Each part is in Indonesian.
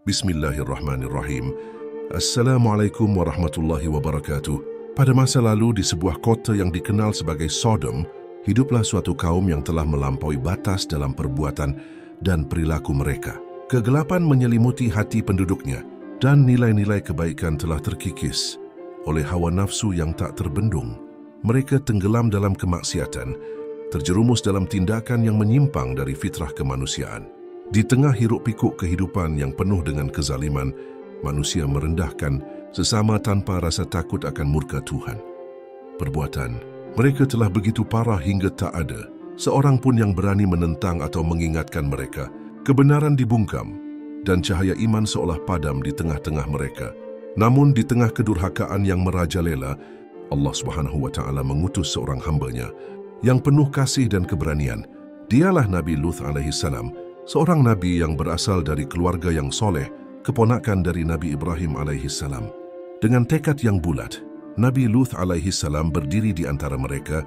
Bismillahirrahmanirrahim. Assalamualaikum warahmatullahi wabarakatuh. Pada masa lalu di sebuah kota yang dikenal sebagai Sodom, hiduplah suatu kaum yang telah melampaui batas dalam perbuatan dan perilaku mereka. Kegelapan menyelimuti hati penduduknya dan nilai-nilai kebaikan telah terkikis oleh hawa nafsu yang tak terbendung. Mereka tenggelam dalam kemaksiatan, terjerumus dalam tindakan yang menyimpang dari fitrah kemanusiaan. Di tengah hiruk-pikuk kehidupan yang penuh dengan kezaliman, manusia merendahkan sesama tanpa rasa takut akan murka Tuhan. Perbuatan mereka telah begitu parah hingga tak ada seorang pun yang berani menentang atau mengingatkan mereka. Kebenaran dibungkam dan cahaya iman seolah padam di tengah-tengah mereka. Namun di tengah kedurhakaan yang merajalela, Allah Subhanahu wa Ta'ala mengutus seorang hambanya yang penuh kasih dan keberanian. Dialah Nabi Lut alaihi salam, seorang nabi yang berasal dari keluarga yang soleh, keponakan dari Nabi Ibrahim alaihi salam. Dengan tekad yang bulat, Nabi Lut alaihi salam berdiri di antara mereka,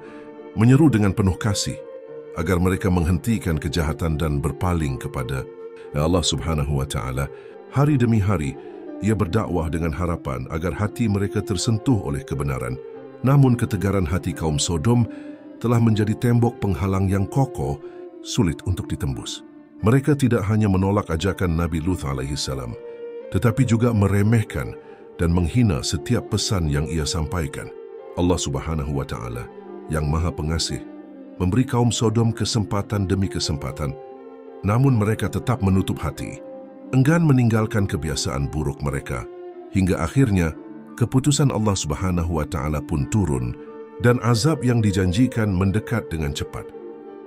menyeru dengan penuh kasih agar mereka menghentikan kejahatan dan berpaling kepada Allah Subhanahu wa Ta'ala. Hari demi hari, ia berdakwah dengan harapan agar hati mereka tersentuh oleh kebenaran. Namun ketegaran hati kaum Sodom telah menjadi tembok penghalang yang kokoh, sulit untuk ditembus. Mereka tidak hanya menolak ajakan Nabi Lut alaihi salam, tetapi juga meremehkan dan menghina setiap pesan yang ia sampaikan. Allah Subhanahu wa Ta'ala yang Maha Pengasih memberi kaum Sodom kesempatan demi kesempatan, namun mereka tetap menutup hati, enggan meninggalkan kebiasaan buruk mereka, hingga akhirnya keputusan Allah Subhanahu wa Ta'ala pun turun dan azab yang dijanjikan mendekat dengan cepat.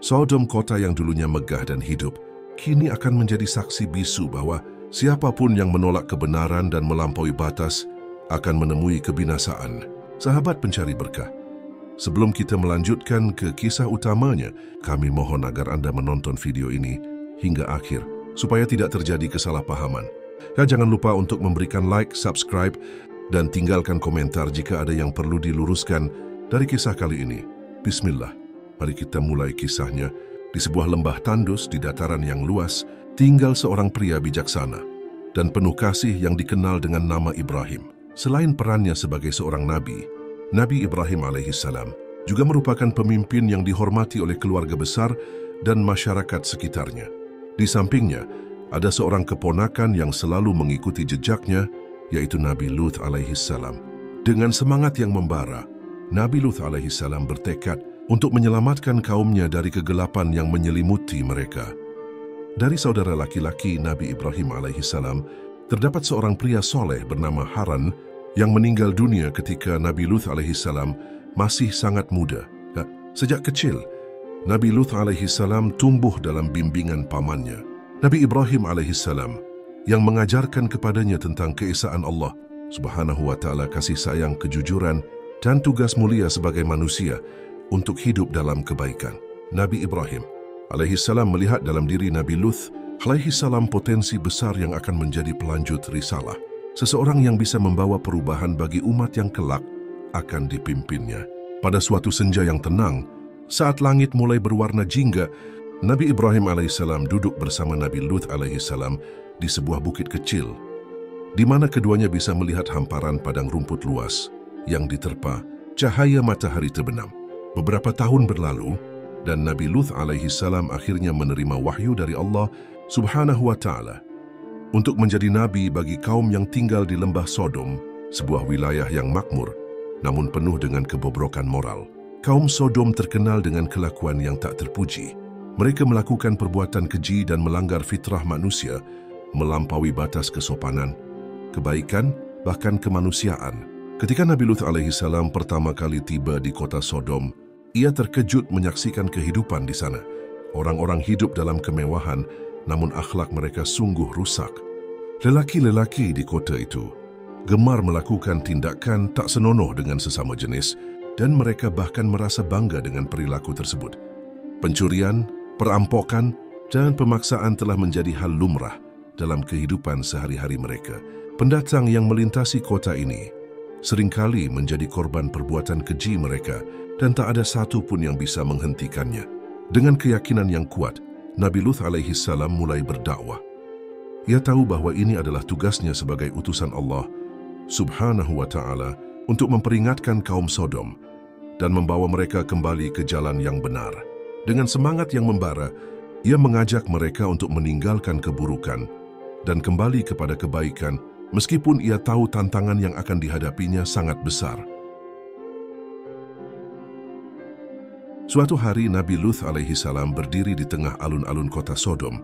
Sodom, kota yang dulunya megah dan hidup, kini akan menjadi saksi bisu bahwa siapapun yang menolak kebenaran dan melampaui batas akan menemui kebinasaan. Sahabat pencari berkah, sebelum kita melanjutkan ke kisah utamanya, kami mohon agar Anda menonton video ini hingga akhir supaya tidak terjadi kesalahpahaman. Jangan lupa untuk memberikan like, subscribe, dan tinggalkan komentar jika ada yang perlu diluruskan dari kisah kali ini. Bismillah, mari kita mulai kisahnya. Di sebuah lembah tandus di dataran yang luas, tinggal seorang pria bijaksana dan penuh kasih yang dikenal dengan nama Ibrahim. Selain perannya sebagai seorang nabi, Nabi Ibrahim alaihi salam juga merupakan pemimpin yang dihormati oleh keluarga besar dan masyarakat sekitarnya. Di sampingnya, ada seorang keponakan yang selalu mengikuti jejaknya, yaitu Nabi Lut alaihi salam. Dengan semangat yang membara, Nabi Lut alaihi salam bertekad untuk menyelamatkan kaumnya dari kegelapan yang menyelimuti mereka. Dari saudara laki-laki Nabi Ibrahim alaihi salam, terdapat seorang pria soleh bernama Haran yang meninggal dunia ketika Nabi Lut alaihi salam masih sangat muda. Sejak kecil, Nabi Lut alaihi salam tumbuh dalam bimbingan pamannya, Nabi Ibrahim alaihi salam, yang mengajarkan kepadanya tentang keesaan Allah Subhanahu wa Ta'ala, kasih sayang, kejujuran, dan tugas mulia sebagai manusia untuk hidup dalam kebaikan. Nabi Ibrahim alaihi salam melihat dalam diri Nabi Lut alaihi salam potensi besar yang akan menjadi pelanjut risalah, seseorang yang bisa membawa perubahan bagi umat yang kelak akan dipimpinnya. Pada suatu senja yang tenang, saat langit mulai berwarna jingga, Nabi Ibrahim alaihissalam duduk bersama Nabi Lut alaihissalam di sebuah bukit kecil, di mana keduanya bisa melihat hamparan padang rumput luas yang diterpa cahaya matahari terbenam. Beberapa tahun berlalu, dan Nabi Lut alaihissalam akhirnya menerima wahyu dari Allah Subhanahu wa Ta'ala untuk menjadi nabi bagi kaum yang tinggal di lembah Sodom, sebuah wilayah yang makmur namun penuh dengan kebobrokan moral. Kaum Sodom terkenal dengan kelakuan yang tak terpuji. Mereka melakukan perbuatan keji dan melanggar fitrah manusia, melampaui batas kesopanan, kebaikan, bahkan kemanusiaan. Ketika Nabi Lut alaihissalam pertama kali tiba di kota Sodom, ia terkejut menyaksikan kehidupan di sana. Orang-orang hidup dalam kemewahan, namun akhlak mereka sungguh rusak. Lelaki-lelaki di kota itu gemar melakukan tindakan tak senonoh dengan sesama jenis, dan mereka bahkan merasa bangga dengan perilaku tersebut. Pencurian, perampokan, dan pemaksaan telah menjadi hal lumrah dalam kehidupan sehari-hari mereka. Pendatang yang melintasi kota ini seringkali menjadi korban perbuatan keji mereka, dan tak ada satu pun yang bisa menghentikannya. Dengan keyakinan yang kuat, Nabi Lut alaihissalam mulai berdakwah. Ia tahu bahwa ini adalah tugasnya sebagai utusan Allah Subhanahu wa Ta'ala untuk memperingatkan kaum Sodom dan membawa mereka kembali ke jalan yang benar. Dengan semangat yang membara, ia mengajak mereka untuk meninggalkan keburukan dan kembali kepada kebaikan, meskipun ia tahu tantangan yang akan dihadapinya sangat besar. Suatu hari Nabi Lut alaihi salam berdiri di tengah alun-alun kota Sodom.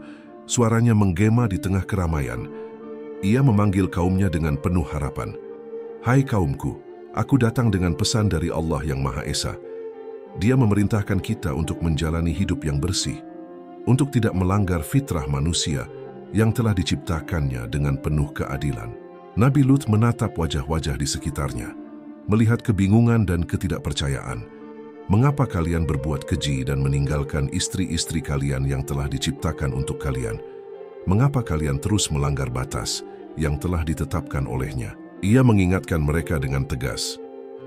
Suaranya menggema di tengah keramaian. Ia memanggil kaumnya dengan penuh harapan. "Hai kaumku, aku datang dengan pesan dari Allah yang Maha Esa. Dia memerintahkan kita untuk menjalani hidup yang bersih, untuk tidak melanggar fitrah manusia yang telah diciptakannya dengan penuh keadilan." Nabi Lut menatap wajah-wajah di sekitarnya, melihat kebingungan dan ketidakpercayaan. "Mengapa kalian berbuat keji dan meninggalkan istri-istri kalian yang telah diciptakan untuk kalian? Mengapa kalian terus melanggar batas yang telah ditetapkan olehnya?" Ia mengingatkan mereka dengan tegas,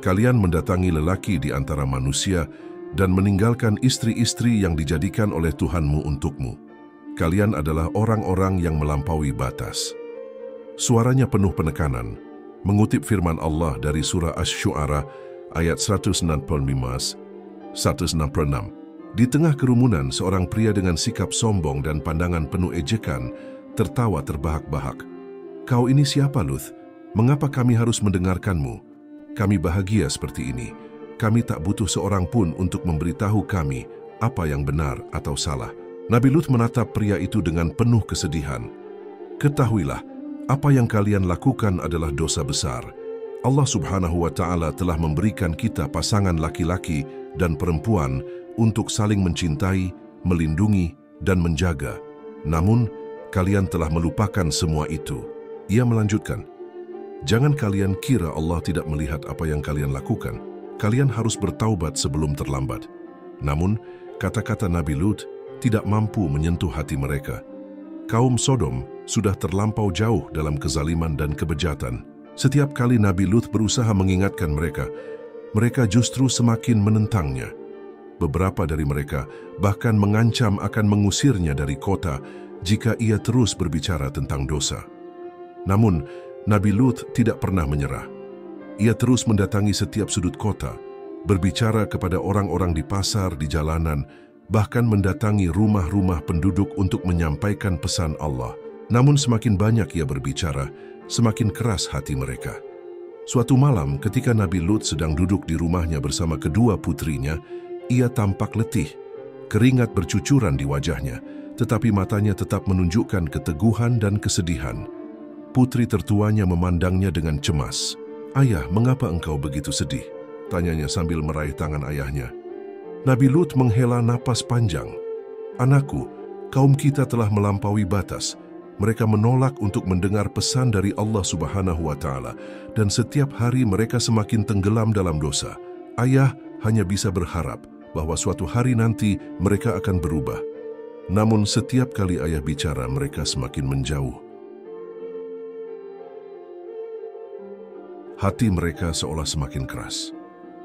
"Kalian mendatangi lelaki di antara manusia dan meninggalkan istri-istri yang dijadikan oleh Tuhanmu untukmu. Kalian adalah orang-orang yang melampaui batas." Suaranya penuh penekanan, mengutip firman Allah dari surah Asy-Syu'ara ayat 195-196. Di tengah kerumunan, seorang pria dengan sikap sombong dan pandangan penuh ejekan tertawa terbahak-bahak. "Kau ini siapa, Lut? Mengapa kami harus mendengarkanmu? Kami bahagia seperti ini. Kami tak butuh seorang pun untuk memberitahu kami apa yang benar atau salah." Nabi Lut menatap pria itu dengan penuh kesedihan. "Ketahuilah, apa yang kalian lakukan adalah dosa besar. Allah Subhanahu wa Ta'ala telah memberikan kita pasangan laki-laki dan perempuan untuk saling mencintai, melindungi, dan menjaga. Namun, kalian telah melupakan semua itu." Ia melanjutkan, "Jangan kalian kira Allah tidak melihat apa yang kalian lakukan. Kalian harus bertaubat sebelum terlambat." Namun, kata-kata Nabi Lut tidak mampu menyentuh hati mereka. Kaum Sodom sudah terlampau jauh dalam kezaliman dan kebejatan. Setiap kali Nabi Lut berusaha mengingatkan mereka, mereka justru semakin menentangnya. Beberapa dari mereka bahkan mengancam akan mengusirnya dari kota jika ia terus berbicara tentang dosa. Namun, Nabi Lut tidak pernah menyerah. Ia terus mendatangi setiap sudut kota, berbicara kepada orang-orang di pasar, di jalanan, bahkan mendatangi rumah-rumah penduduk untuk menyampaikan pesan Allah. Namun semakin banyak ia berbicara, semakin keras hati mereka. Suatu malam ketika Nabi Lut sedang duduk di rumahnya bersama kedua putrinya, ia tampak letih. Keringat bercucuran di wajahnya, tetapi matanya tetap menunjukkan keteguhan dan kesedihan. Putri tertuanya memandangnya dengan cemas. "Ayah, mengapa engkau begitu sedih?" tanyanya sambil meraih tangan ayahnya. Nabi Lut menghela napas panjang. "Anakku, kaum kita telah melampaui batas. Mereka menolak untuk mendengar pesan dari Allah Subhanahu wa Ta'ala, dan setiap hari mereka semakin tenggelam dalam dosa. Ayah hanya bisa berharap bahwa suatu hari nanti mereka akan berubah." Namun setiap kali ayah bicara, mereka semakin menjauh. Hati mereka seolah semakin keras.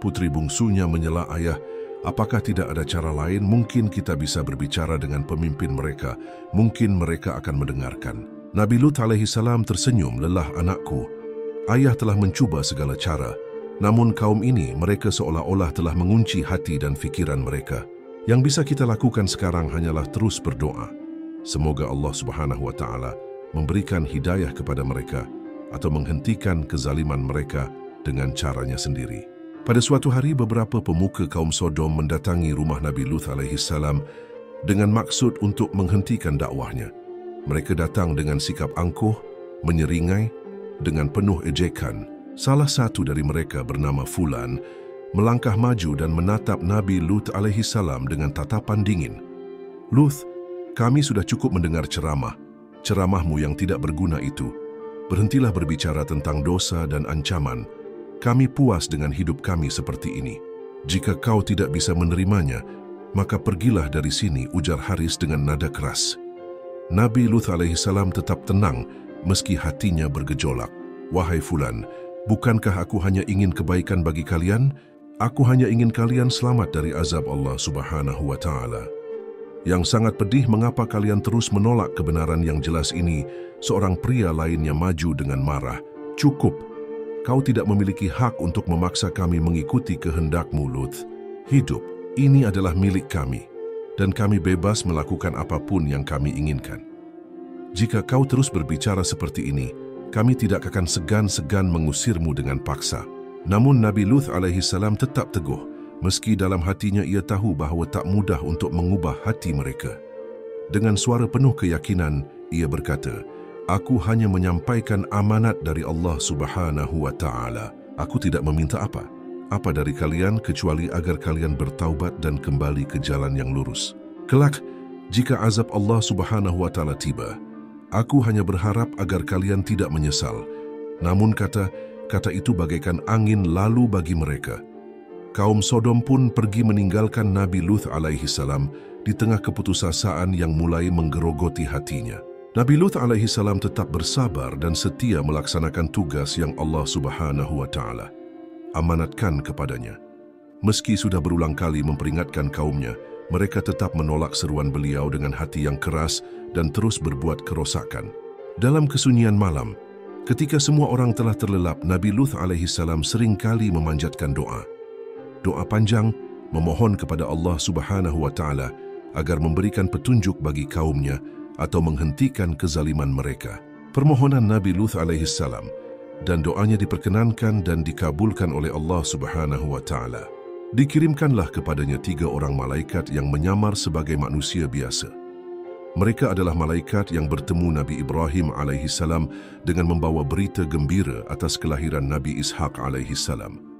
Putri bungsunya menyela ayah, "Apakah tidak ada cara lain? Mungkin kita bisa berbicara dengan pemimpin mereka. Mungkin mereka akan mendengarkan." Nabi Lut alaihi salam tersenyum, "Lelah anakku. Ayah telah mencuba segala cara. Namun kaum ini, mereka seolah-olah telah mengunci hati dan fikiran mereka. Yang bisa kita lakukan sekarang hanyalah terus berdoa. Semoga Allah Subhanahu wa Ta'ala memberikan hidayah kepada mereka atau menghentikan kezaliman mereka dengan caranya sendiri." Pada suatu hari, beberapa pemuka kaum Sodom mendatangi rumah Nabi Lut alaihi salam dengan maksud untuk menghentikan dakwahnya. Mereka datang dengan sikap angkuh, menyeringai, dengan penuh ejekan. Salah satu dari mereka bernama Fulan melangkah maju dan menatap Nabi Lut alaihi salam dengan tatapan dingin. "Lut, kami sudah cukup mendengar ceramahmu yang tidak berguna itu. Berhentilah berbicara tentang dosa dan ancaman. Kami puas dengan hidup kami seperti ini. Jika kau tidak bisa menerimanya, maka pergilah dari sini," ujar Haris dengan nada keras. Nabi Lut alaihi salam tetap tenang meski hatinya bergejolak. "Wahai Fulan, bukankah aku hanya ingin kebaikan bagi kalian? Aku hanya ingin kalian selamat dari azab Allah Subhanahu wa Ta'ala." Yang sangat pedih mengapa kalian terus menolak kebenaran yang jelas ini. Seorang pria lainnya maju dengan marah. Cukup, kau tidak memiliki hak untuk memaksa kami mengikuti kehendakmu, Lut. Hidup ini adalah milik kami, dan kami bebas melakukan apapun yang kami inginkan. Jika kau terus berbicara seperti ini, kami tidak akan segan-segan mengusirmu dengan paksa. Namun Nabi Lut alaihissalam tetap teguh, meski dalam hatinya ia tahu bahawa tak mudah untuk mengubah hati mereka. Dengan suara penuh keyakinan, ia berkata, "Aku hanya menyampaikan amanat dari Allah Subhanahu wa Ta'ala. Aku tidak meminta apa dari kalian kecuali agar kalian bertaubat dan kembali ke jalan yang lurus. Kelak, jika azab Allah Subhanahu wa Ta'ala tiba, aku hanya berharap agar kalian tidak menyesal." Namun kata itu bagaikan angin lalu bagi mereka. Kaum Sodom pun pergi meninggalkan Nabi Lut alaihissalam di tengah keputusasaan yang mulai menggerogoti hatinya. Nabi Lut alaihissalam tetap bersabar dan setia melaksanakan tugas yang Allah Subhanahu wa Ta'ala amanatkan kepadanya. Meski sudah berulang kali memperingatkan kaumnya, mereka tetap menolak seruan beliau dengan hati yang keras dan terus berbuat kerosakan. Dalam kesunyian malam, ketika semua orang telah terlelap, Nabi Lut alaihissalam seringkali memanjatkan doa. Doa panjang memohon kepada Allah Subhanahu wa Ta'ala agar memberikan petunjuk bagi kaumnya atau menghentikan kezaliman mereka. Permohonan Nabi Lut alaihissalam dan doanya diperkenankan dan dikabulkan oleh Allah Subhanahu wa Ta'ala. Dikirimkanlah kepadanya 3 orang malaikat yang menyamar sebagai manusia biasa. Mereka adalah malaikat yang bertemu Nabi Ibrahim alaihissalam dengan membawa berita gembira atas kelahiran Nabi Ishaq alaihissalam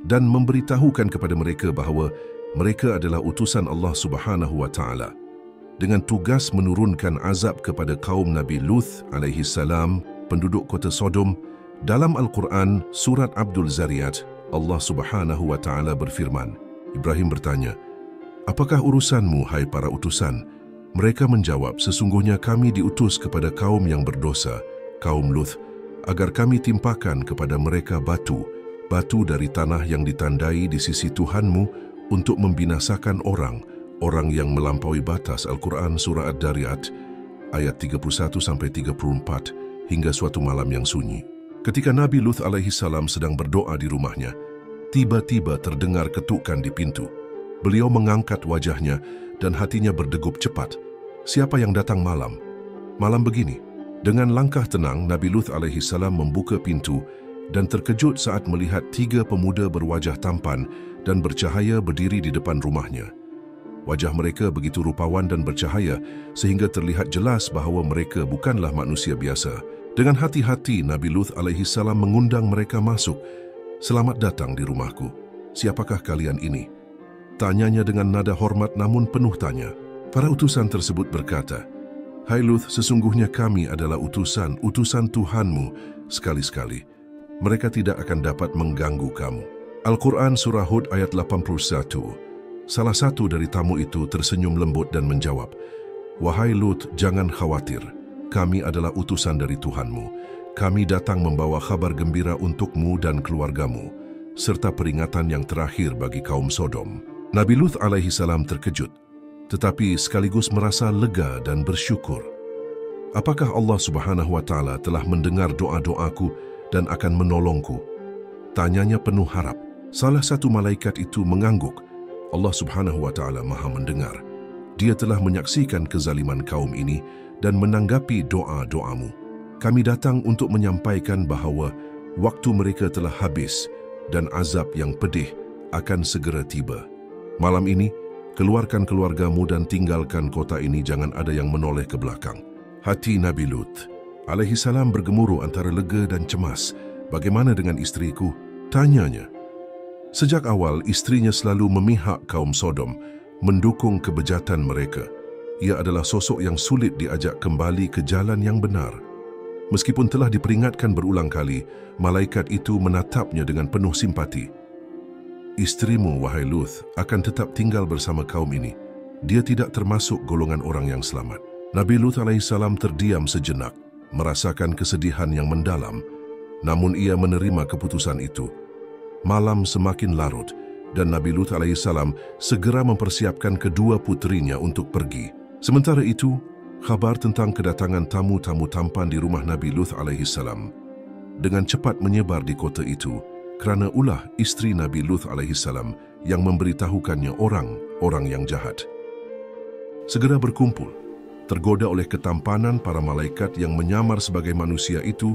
dan memberitahukan kepada mereka bahawa mereka adalah utusan Allah Subhanahu wa Ta'ala dengan tugas menurunkan azab kepada kaum Nabi Lut alaihissalam, penduduk kota Sodom. Dalam Al-Quran, surat Abdul Zariyat, Allah Subhanahu wa Ta'ala berfirman, Ibrahim bertanya, "Apakah urusanmu, hai para utusan?" Mereka menjawab, "Sesungguhnya kami diutus kepada kaum yang berdosa, kaum Lut, agar kami timpakan kepada mereka batu dari tanah yang ditandai di sisi Tuhanmu untuk membinasakan orang yang melampaui batas." Al-Quran Surah Ad-Dariyat ayat 31-34 hingga suatu malam yang sunyi. Ketika Nabi Lut alaihissalam sedang berdoa di rumahnya, tiba-tiba terdengar ketukan di pintu. Beliau mengangkat wajahnya dan hatinya berdegup cepat. Siapa yang datang malam begini? Dengan langkah tenang, Nabi Lut alaihissalam membuka pintu dan terkejut saat melihat 3 pemuda berwajah tampan dan bercahaya berdiri di depan rumahnya. Wajah mereka begitu rupawan dan bercahaya sehingga terlihat jelas bahawa mereka bukanlah manusia biasa. Dengan hati-hati, Nabi Lut alaihissalam mengundang mereka masuk. "Selamat datang di rumahku. Siapakah kalian ini?" Tanyanya dengan nada hormat namun penuh tanya. Para utusan tersebut berkata, "Hai Lut, sesungguhnya kami adalah utusan Tuhanmu. Sekali-sekali mereka tidak akan dapat mengganggu kamu." Al-Quran Surah Hud ayat 81. Salah satu dari tamu itu tersenyum lembut dan menjawab, "Wahai Lut, jangan khawatir. Kami adalah utusan dari Tuhanmu. Kami datang membawa kabar gembira untukmu dan keluargamu, serta peringatan yang terakhir bagi kaum Sodom." Nabi Lut alaihissalam terkejut, tetapi sekaligus merasa lega dan bersyukur. Apakah Allah Subhanahu wa Ta'ala telah mendengar doa-doaku dan akan menolongku? Tanyanya penuh harap. Salah satu malaikat itu mengangguk. Allah Subhanahu wa Ta'ala Maha mendengar. Dia telah menyaksikan kezaliman kaum ini dan menanggapi doa-doamu. Kami datang untuk menyampaikan bahawa waktu mereka telah habis dan azab yang pedih akan segera tiba. Malam ini, keluarkan keluargamu dan tinggalkan kota ini, jangan ada yang menoleh ke belakang. Hati Nabi Lut alaihissalam bergemuruh antara lega dan cemas. "Bagaimana dengan istriku?" tanyanya. Sejak awal, istrinya selalu memihak kaum Sodom, mendukung kebejatan mereka. Ia adalah sosok yang sulit diajak kembali ke jalan yang benar. Meskipun telah diperingatkan berulang kali, malaikat itu menatapnya dengan penuh simpati. "Istrimu, wahai Lut, akan tetap tinggal bersama kaum ini. Dia tidak termasuk golongan orang yang selamat." Nabi Lut alaihissalam terdiam sejenak, merasakan kesedihan yang mendalam. Namun ia menerima keputusan itu. Malam semakin larut dan Nabi Lut alaihissalam segera mempersiapkan kedua puterinya untuk pergi. Sementara itu, khabar tentang kedatangan tamu-tamu tampan di rumah Nabi Lut alaihissalam dengan cepat menyebar di kota itu kerana ulah isteri Nabi Lut alaihissalam yang memberitahukannya orang-orang yang jahat. Segera berkumpul, tergoda oleh ketampanan para malaikat yang menyamar sebagai manusia itu,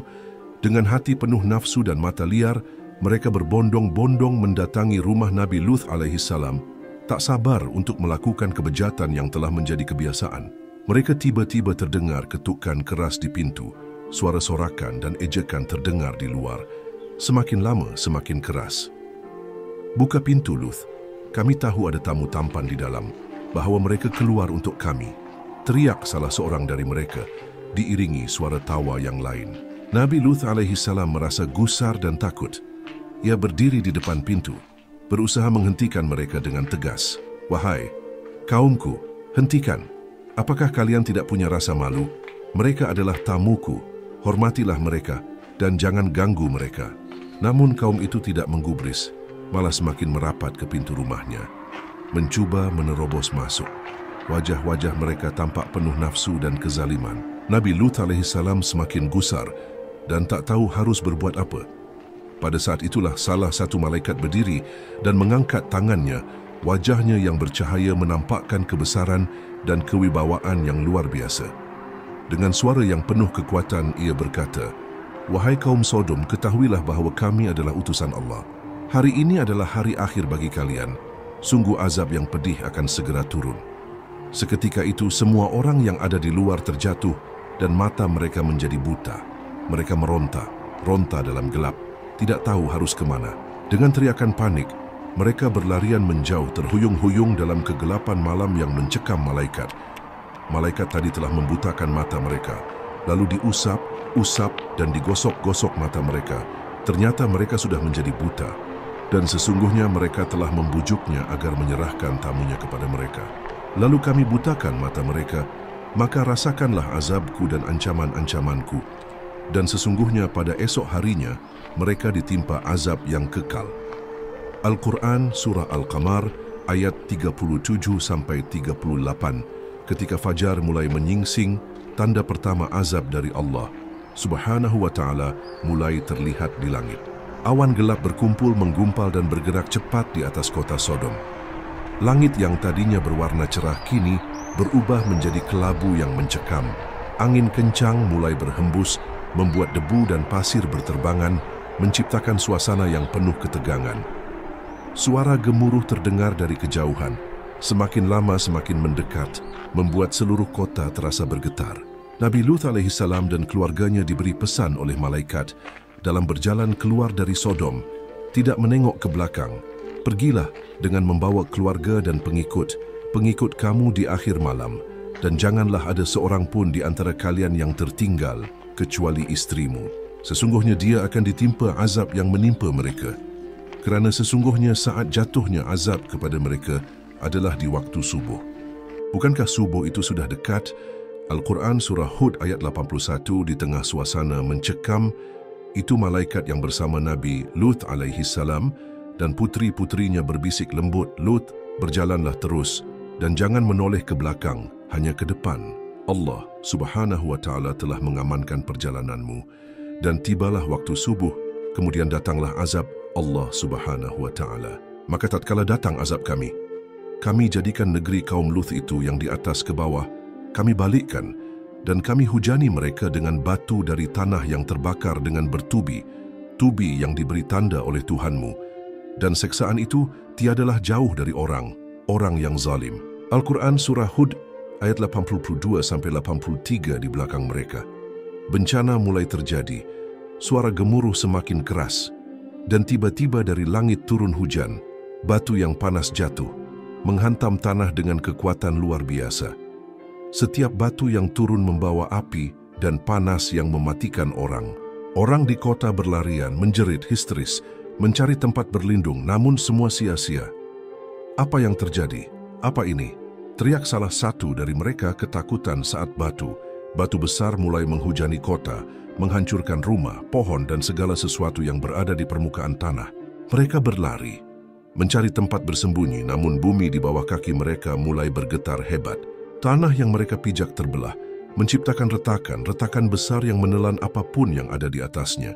dengan hati penuh nafsu dan mata liar, mereka berbondong-bondong mendatangi rumah Nabi Lut alaihissalam, tak sabar untuk melakukan kebejatan yang telah menjadi kebiasaan. Mereka tiba-tiba terdengar ketukan keras di pintu, suara sorakan dan ejekan terdengar di luar. Semakin lama, semakin keras. "Buka pintu, Lut. Kami tahu ada tamu tampan di dalam, bahawa mereka keluar untuk kami," teriak salah seorang dari mereka, diiringi suara tawa yang lain. Nabi Lut alaihissalam merasa gusar dan takut. Ia berdiri di depan pintu, berusaha menghentikan mereka dengan tegas. "Wahai kaumku, hentikan. Apakah kalian tidak punya rasa malu? Mereka adalah tamuku. Hormatilah mereka dan jangan ganggu mereka." Namun kaum itu tidak menggubris, malah semakin merapat ke pintu rumahnya, mencuba menerobos masuk. Wajah-wajah mereka tampak penuh nafsu dan kezaliman. Nabi Lut alaihissalam semakin gusar dan tak tahu harus berbuat apa. Pada saat itulah salah satu malaikat berdiri dan mengangkat tangannya. Wajahnya yang bercahaya menampakkan kebesaran dan kewibawaan yang luar biasa. Dengan suara yang penuh kekuatan, ia berkata, "Wahai kaum Sodom, ketahuilah bahawa kami adalah utusan Allah. Hari ini adalah hari akhir bagi kalian. Sungguh azab yang pedih akan segera turun." Seketika itu, semua orang yang ada di luar terjatuh dan mata mereka menjadi buta. Mereka ronta dalam gelap, tidak tahu harus ke mana. Dengan teriakan panik, mereka berlarian menjauh terhuyung-huyung dalam kegelapan malam yang mencekam malaikat. Malaikat tadi telah membutakan mata mereka, lalu diusap dan digosok-gosok mata mereka. Ternyata mereka sudah menjadi buta, dan sesungguhnya mereka telah membujuknya agar menyerahkan tamunya kepada mereka. Lalu kami butakan mata mereka, maka rasakanlah azabku dan ancaman-ancamanku. Dan sesungguhnya pada esok harinya, mereka ditimpa azab yang kekal. Al-Quran Surah Al-Qamar ayat 37-38. Ketika fajar mulai menyingsing, tanda pertama azab dari Allah Subhanahu wa ta'ala mulai terlihat di langit. Awan gelap berkumpul, menggumpal dan bergerak cepat di atas kota Sodom. Langit yang tadinya berwarna cerah kini berubah menjadi kelabu yang mencekam. Angin kencang mulai berhembus, membuat debu dan pasir berterbangan, menciptakan suasana yang penuh ketegangan. Suara gemuruh terdengar dari kejauhan, semakin lama semakin mendekat, membuat seluruh kota terasa bergetar. Nabi Lut alaihissalam dan keluarganya diberi pesan oleh malaikat dalam berjalan keluar dari Sodom, tidak menengok ke belakang. "Pergilah dengan membawa keluarga dan pengikut kamu di akhir malam, dan janganlah ada seorang pun di antara kalian yang tertinggal, kecuali istrimu. Sesungguhnya dia akan ditimpa azab yang menimpa mereka. Kerana sesungguhnya saat jatuhnya azab kepada mereka adalah di waktu subuh." Bukankah subuh itu sudah dekat? Al-Quran Surah Hud ayat 81. Di tengah suasana mencekam, itu malaikat yang bersama Nabi Lut alaihissalam dan putri-putrinya berbisik lembut, "Lut, berjalanlah terus dan jangan menoleh ke belakang, hanya ke depan. Allah Subhanahu wa ta'ala telah mengamankan perjalananmu." Dan tibalah waktu subuh, kemudian datanglah azab Allah Subhanahu wa ta'ala. Maka tatkala datang azab kami jadikan negeri kaum Lut itu yang di atas ke bawah, kami balikkan dan kami hujani mereka dengan batu dari tanah yang terbakar dengan bertubi yang diberi tanda oleh Tuhanmu. Dan seksaan itu tiadalah jauh dari orang yang zalim. Al-Quran Surah Hud ayat 82-83 di belakang mereka. Bencana mulai terjadi, suara gemuruh semakin keras, dan tiba-tiba dari langit turun hujan, batu yang panas jatuh, menghantam tanah dengan kekuatan luar biasa. Setiap batu yang turun membawa api dan panas yang mematikan orang. Orang di kota berlarian, menjerit histeris, mencari tempat berlindung, namun semua sia-sia. "Apa yang terjadi? Apa ini?" teriak salah satu dari mereka ketakutan saat batu besar mulai menghujani kota, menghancurkan rumah, pohon dan segala sesuatu yang berada di permukaan tanah. Mereka berlari, mencari tempat bersembunyi, namun bumi di bawah kaki mereka mulai bergetar hebat. Tanah yang mereka pijak terbelah, menciptakan retakan besar yang menelan apapun yang ada di atasnya.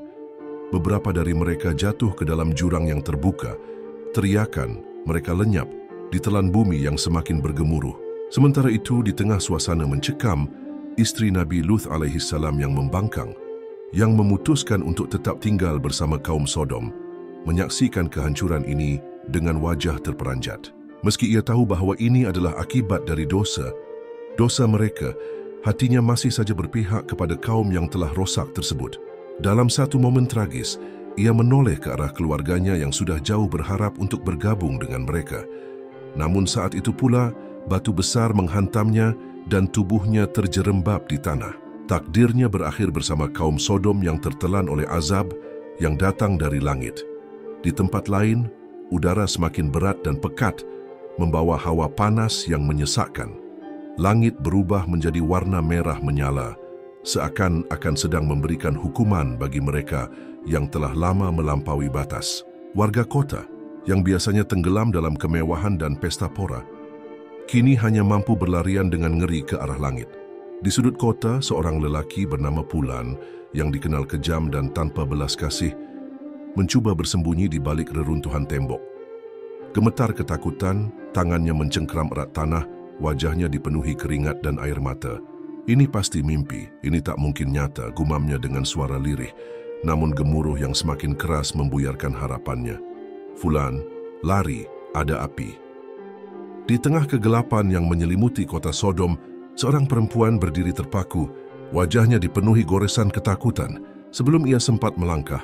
Beberapa dari mereka jatuh ke dalam jurang yang terbuka. Teriakan, mereka lenyap, ditelan bumi yang semakin bergemuruh. Sementara itu, di tengah suasana mencekam, istri Nabi Luth alaihissalam yang membangkang, yang memutuskan untuk tetap tinggal bersama kaum Sodom, menyaksikan kehancuran ini dengan wajah terperanjat. Meski ia tahu bahwa ini adalah akibat dari dosa mereka, hatinya masih saja berpihak kepada kaum yang telah rosak tersebut. Dalam satu momen tragis, ia menoleh ke arah keluarganya yang sudah jauh berharap untuk bergabung dengan mereka. Namun saat itu pula, batu besar menghantamnya dan tubuhnya terjerembab di tanah. Takdirnya berakhir bersama kaum Sodom yang tertelan oleh azab yang datang dari langit. Di tempat lain, udara semakin berat dan pekat, membawa hawa panas yang menyesakkan. Langit berubah menjadi warna merah menyala, seakan-akan sedang memberikan hukuman bagi mereka yang telah lama melampaui batas. Warga kota, yang biasanya tenggelam dalam kemewahan dan pesta pora, kini hanya mampu berlarian dengan ngeri ke arah langit. Di sudut kota, seorang lelaki bernama Pulan, yang dikenal kejam dan tanpa belas kasih, mencuba bersembunyi di balik reruntuhan tembok. Gemetar ketakutan, tangannya mencengkram erat tanah, wajahnya dipenuhi keringat dan air mata. Ini pasti mimpi, ini tak mungkin nyata, gumamnya dengan suara lirih, namun gemuruh yang semakin keras membuyarkan harapannya. Fulan, lari, ada api. Di tengah kegelapan yang menyelimuti kota Sodom, seorang perempuan berdiri terpaku, wajahnya dipenuhi goresan ketakutan. Sebelum ia sempat melangkah,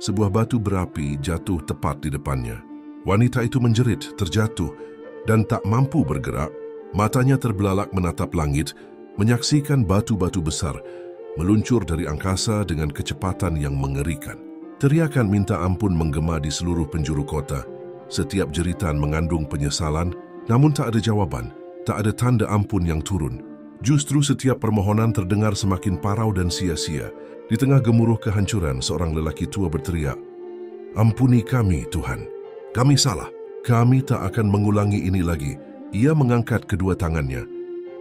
sebuah batu berapi jatuh tepat di depannya. Wanita itu menjerit, terjatuh, dan tak mampu bergerak. Matanya terbelalak menatap langit, menyaksikan batu-batu besar meluncur dari angkasa dengan kecepatan yang mengerikan. Teriakan minta ampun menggema di seluruh penjuru kota. Setiap jeritan mengandung penyesalan, namun tak ada jawaban, tak ada tanda ampun yang turun. Justru setiap permohonan terdengar semakin parau dan sia-sia. Di tengah gemuruh kehancuran, seorang lelaki tua berteriak, "Ampuni kami, Tuhan. Kami salah. Kami tak akan mengulangi ini lagi." Ia mengangkat kedua tangannya,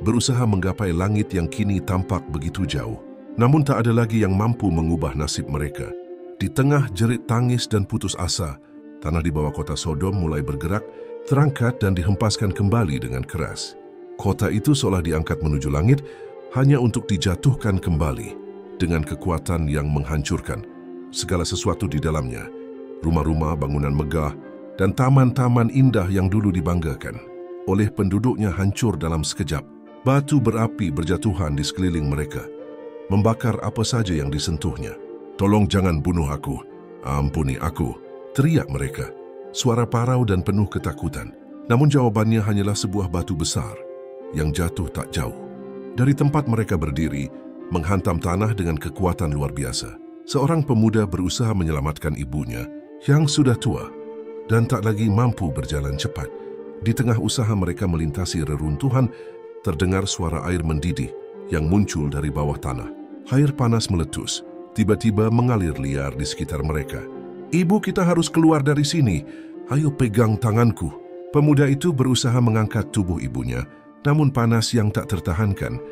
berusaha menggapai langit yang kini tampak begitu jauh. Namun tak ada lagi yang mampu mengubah nasib mereka. Di tengah jerit tangis dan putus asa, tanah di bawah kota Sodom mulai bergerak, terangkat dan dihempaskan kembali dengan keras. Kota itu seolah diangkat menuju langit, hanya untuk dijatuhkan kembali dengan kekuatan yang menghancurkan segala sesuatu di dalamnya. Rumah-rumah, bangunan megah, dan taman-taman indah yang dulu dibanggakan oleh penduduknya hancur dalam sekejap. Batu berapi berjatuhan di sekeliling mereka, membakar apa saja yang disentuhnya. "Tolong jangan bunuh aku, ampuni aku," teriak mereka, suara parau dan penuh ketakutan. Namun jawabannya hanyalah sebuah batu besar yang jatuh tak jauh. Dari tempat mereka berdiri, menghantam tanah dengan kekuatan luar biasa. Seorang pemuda berusaha menyelamatkan ibunya yang sudah tua dan tak lagi mampu berjalan cepat. Di tengah usaha mereka melintasi reruntuhan, terdengar suara air mendidih yang muncul dari bawah tanah. Air panas meletus, tiba-tiba mengalir liar di sekitar mereka. "Ibu, kita harus keluar dari sini. Ayo pegang tanganku." Pemuda itu berusaha mengangkat tubuh ibunya, namun panas yang tak tertahankan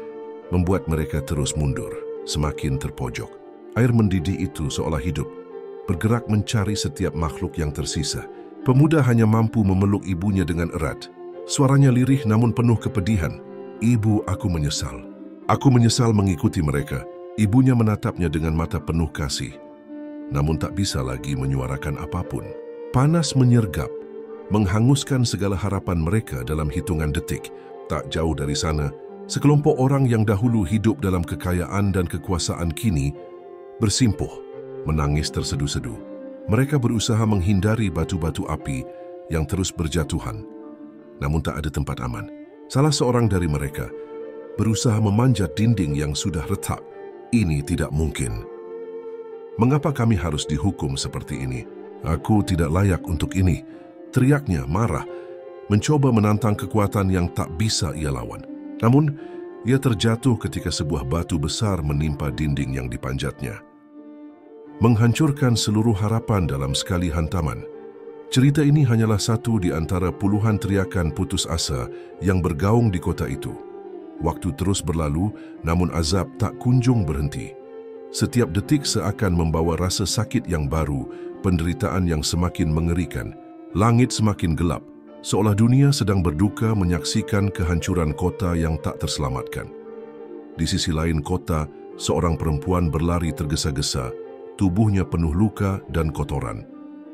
membuat mereka terus mundur, semakin terpojok. Air mendidih itu seolah hidup, bergerak mencari setiap makhluk yang tersisa. Pemuda hanya mampu memeluk ibunya dengan erat. Suaranya lirih namun penuh kepedihan. "Ibu, aku menyesal. Aku menyesal mengikuti mereka." Ibunya menatapnya dengan mata penuh kasih, namun tak bisa lagi menyuarakan apapun. Panas menyergap, menghanguskan segala harapan mereka dalam hitungan detik. Tak jauh dari sana, sekelompok orang yang dahulu hidup dalam kekayaan dan kekuasaan kini bersimpuh, menangis terseduh-seduh. Mereka berusaha menghindari batu-batu api yang terus berjatuhan, namun tak ada tempat aman. Salah seorang dari mereka berusaha memanjat dinding yang sudah retak. "Ini tidak mungkin. Mengapa kami harus dihukum seperti ini? Aku tidak layak untuk ini," teriaknya marah, mencoba menantang kekuatan yang tak bisa ia lawan. Namun, ia terjatuh ketika sebuah batu besar menimpa dinding yang dipanjatnya, menghancurkan seluruh harapan dalam sekali hantaman. Cerita ini hanyalah satu di antara puluhan teriakan putus asa yang bergaung di kota itu. Waktu terus berlalu, namun azab tak kunjung berhenti. Setiap detik seakan membawa rasa sakit yang baru, penderitaan yang semakin mengerikan. Langit semakin gelap, seolah dunia sedang berduka menyaksikan kehancuran kota yang tak terselamatkan. Di sisi lain kota, seorang perempuan berlari tergesa-gesa, tubuhnya penuh luka dan kotoran.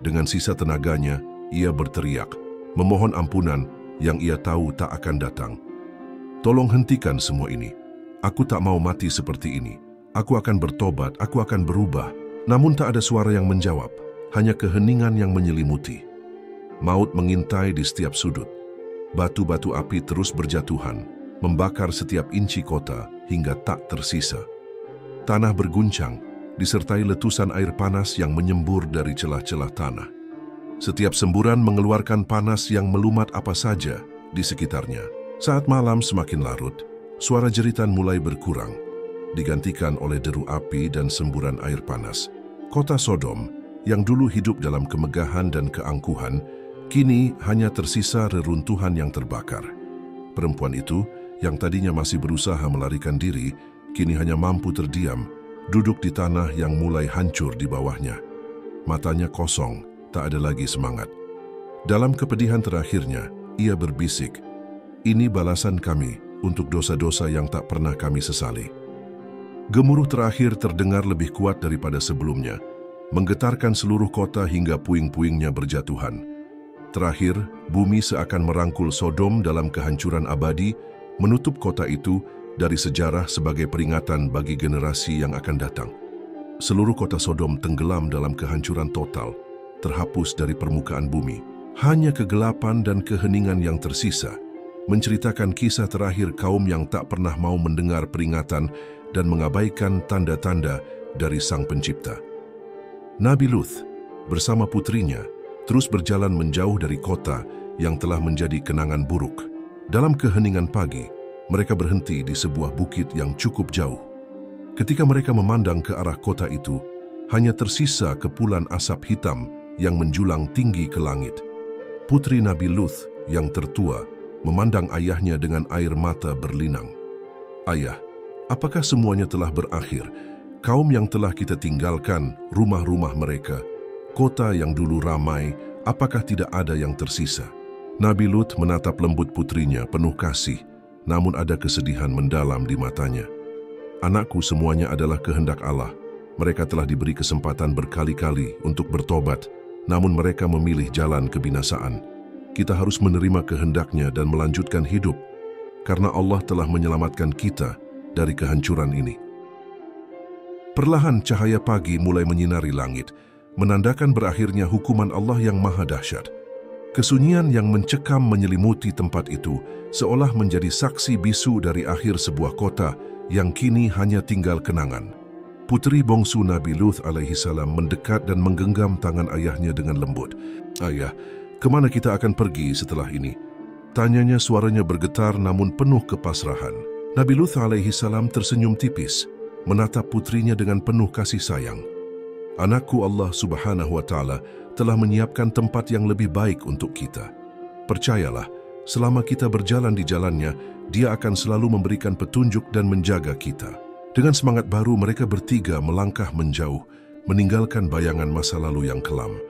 Dengan sisa tenaganya, ia berteriak, memohon ampunan yang ia tahu tak akan datang. Tolong hentikan semua ini. Aku tak mau mati seperti ini. Aku akan bertobat, aku akan berubah. Namun tak ada suara yang menjawab, hanya keheningan yang menyelimuti. Maut mengintai di setiap sudut. Batu-batu api terus berjatuhan, membakar setiap inci kota hingga tak tersisa. Tanah berguncang, disertai letusan air panas yang menyembur dari celah-celah tanah. Setiap semburan mengeluarkan panas yang melumat apa saja di sekitarnya. Saat malam semakin larut, suara jeritan mulai berkurang, digantikan oleh deru api dan semburan air panas. Kota Sodom, yang dulu hidup dalam kemegahan dan keangkuhan, kini hanya tersisa reruntuhan yang terbakar. Perempuan itu, yang tadinya masih berusaha melarikan diri, kini hanya mampu terdiam, duduk di tanah yang mulai hancur di bawahnya. Matanya kosong, tak ada lagi semangat. Dalam kepedihan terakhirnya, ia berbisik, "Ini balasan kami untuk dosa-dosa yang tak pernah kami sesali." Gemuruh terakhir terdengar lebih kuat daripada sebelumnya, menggetarkan seluruh kota hingga puing-puingnya berjatuhan. Terakhir, bumi seakan merangkul Sodom dalam kehancuran abadi, menutup kota itu dari sejarah sebagai peringatan bagi generasi yang akan datang. Seluruh kota Sodom tenggelam dalam kehancuran total, terhapus dari permukaan bumi. Hanya kegelapan dan keheningan yang tersisa, menceritakan kisah terakhir kaum yang tak pernah mau mendengar peringatan dan mengabaikan tanda-tanda dari Sang Pencipta. Nabi Lut bersama putrinya terus berjalan menjauh dari kota yang telah menjadi kenangan buruk. Dalam keheningan pagi, mereka berhenti di sebuah bukit yang cukup jauh. Ketika mereka memandang ke arah kota itu, hanya tersisa kepulan asap hitam yang menjulang tinggi ke langit. Putri Nabi Lut yang tertua memandang ayahnya dengan air mata berlinang. "Ayah, apakah semuanya telah berakhir? Kaum yang telah kita tinggalkan, rumah-rumah mereka, kota yang dulu ramai, apakah tidak ada yang tersisa?" Nabi Lut menatap lembut putrinya penuh kasih, namun ada kesedihan mendalam di matanya. "Anakku, semuanya adalah kehendak Allah. Mereka telah diberi kesempatan berkali-kali untuk bertobat, namun mereka memilih jalan kebinasaan. Kita harus menerima kehendaknya dan melanjutkan hidup, karena Allah telah menyelamatkan kita dari kehancuran ini." Perlahan cahaya pagi mulai menyinari langit, menandakan berakhirnya hukuman Allah yang maha dahsyat. Kesunyian yang mencekam menyelimuti tempat itu seolah menjadi saksi bisu dari akhir sebuah kota yang kini hanya tinggal kenangan. Putri bongsu Nabi Lut alaihi salam mendekat dan menggenggam tangan ayahnya dengan lembut. "Ayah, kemana kita akan pergi setelah ini?" Tanyanya, suaranya bergetar namun penuh kepasrahan. Nabi Lut alaihi salam tersenyum tipis, menatap putrinya dengan penuh kasih sayang. "Anakku, Allah Subhanahu wa Ta'ala telah menyiapkan tempat yang lebih baik untuk kita. Percayalah, selama kita berjalan di jalannya, Dia akan selalu memberikan petunjuk dan menjaga kita." Dengan semangat baru, mereka bertiga melangkah menjauh, meninggalkan bayangan masa lalu yang kelam.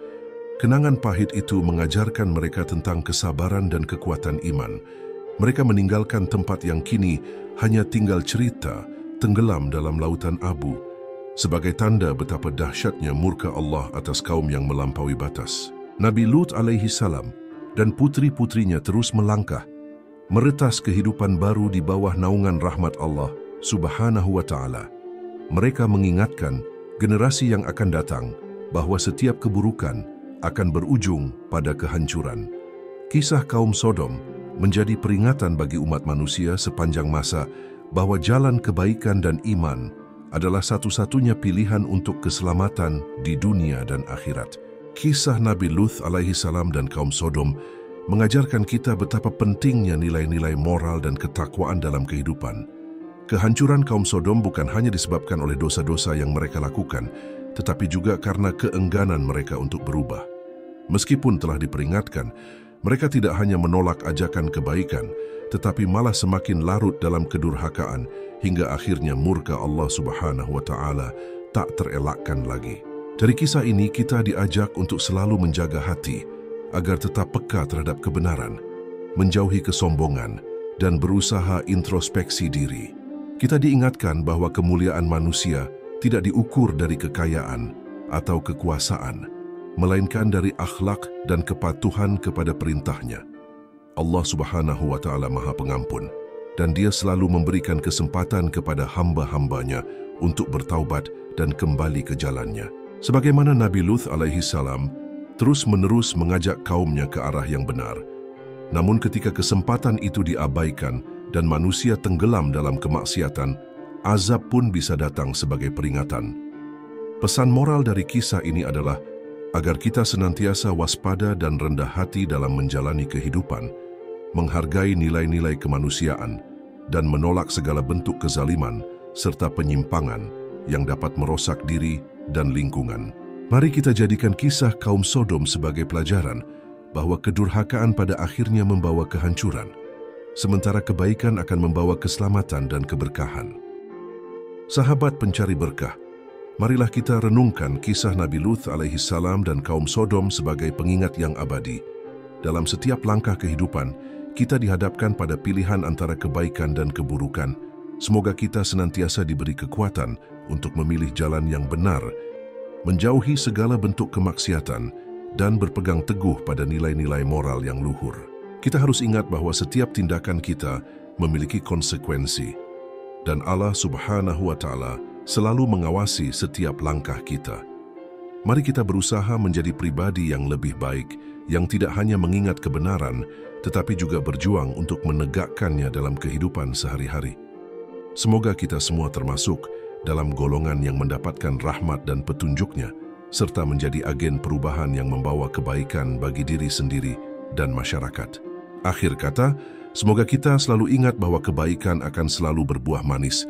Kenangan pahit itu mengajarkan mereka tentang kesabaran dan kekuatan iman. Mereka meninggalkan tempat yang kini hanya tinggal cerita, tenggelam dalam lautan abu, sebagai tanda betapa dahsyatnya murka Allah atas kaum yang melampaui batas. Nabi Lut alaihi salam dan putri-putrinya terus melangkah, meretas kehidupan baru di bawah naungan rahmat Allah Subhanahu wa Ta'ala. Mereka mengingatkan generasi yang akan datang bahwa setiap keburukan akan berujung pada kehancuran. Kisah kaum Sodom menjadi peringatan bagi umat manusia sepanjang masa bahwa jalan kebaikan dan iman adalah satu-satunya pilihan untuk keselamatan di dunia dan akhirat. Kisah Nabi Lut alaihi salam dan kaum Sodom mengajarkan kita betapa pentingnya nilai-nilai moral dan ketakwaan dalam kehidupan. Kehancuran kaum Sodom bukan hanya disebabkan oleh dosa-dosa yang mereka lakukan, tetapi juga karena keengganan mereka untuk berubah. Meskipun telah diperingatkan, mereka tidak hanya menolak ajakan kebaikan, tetapi malah semakin larut dalam kedurhakaan hingga akhirnya murka Allah Subhanahu wa Ta'ala tak terelakkan lagi. Dari kisah ini kita diajak untuk selalu menjaga hati agar tetap peka terhadap kebenaran, menjauhi kesombongan, dan berusaha introspeksi diri. Kita diingatkan bahwa kemuliaan manusia tidak diukur dari kekayaan atau kekuasaan, melainkan dari akhlak dan kepatuhan kepada perintahnya. Allah Subhanahu wa Ta'ala Maha Pengampun, dan Dia selalu memberikan kesempatan kepada hamba-hambanya untuk bertaubat dan kembali ke jalannya. Sebagaimana Nabi Lut alaihi salam terus-menerus mengajak kaumnya ke arah yang benar. Namun ketika kesempatan itu diabaikan dan manusia tenggelam dalam kemaksiatan, azab pun bisa datang sebagai peringatan. Pesan moral dari kisah ini adalah agar kita senantiasa waspada dan rendah hati dalam menjalani kehidupan, menghargai nilai-nilai kemanusiaan, dan menolak segala bentuk kezaliman serta penyimpangan yang dapat merosak diri dan lingkungan. Mari kita jadikan kisah kaum Sodom sebagai pelajaran bahwa kedurhakaan pada akhirnya membawa kehancuran, sementara kebaikan akan membawa keselamatan dan keberkahan. Sahabat pencari berkah, marilah kita renungkan kisah Nabi Lut alaihi salam dan kaum Sodom sebagai pengingat yang abadi. Dalam setiap langkah kehidupan, kita dihadapkan pada pilihan antara kebaikan dan keburukan. Semoga kita senantiasa diberi kekuatan untuk memilih jalan yang benar, menjauhi segala bentuk kemaksiatan, dan berpegang teguh pada nilai-nilai moral yang luhur. Kita harus ingat bahwa setiap tindakan kita memiliki konsekuensi, dan Allah Subhanahu wa Ta'ala selalu mengawasi setiap langkah kita. Mari kita berusaha menjadi pribadi yang lebih baik, yang tidak hanya mengingat kebenaran, tetapi juga berjuang untuk menegakkannya dalam kehidupan sehari-hari. Semoga kita semua termasuk dalam golongan yang mendapatkan rahmat dan petunjuknya, serta menjadi agen perubahan yang membawa kebaikan bagi diri sendiri dan masyarakat. Akhir kata, semoga kita selalu ingat bahwa kebaikan akan selalu berbuah manis,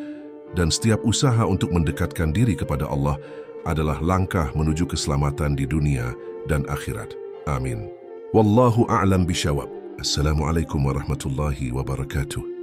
dan setiap usaha untuk mendekatkan diri kepada Allah adalah langkah menuju keselamatan di dunia dan akhirat. Amin. Wallahu a'lam bishawab. Assalamualaikum warahmatullahi wabarakatuh.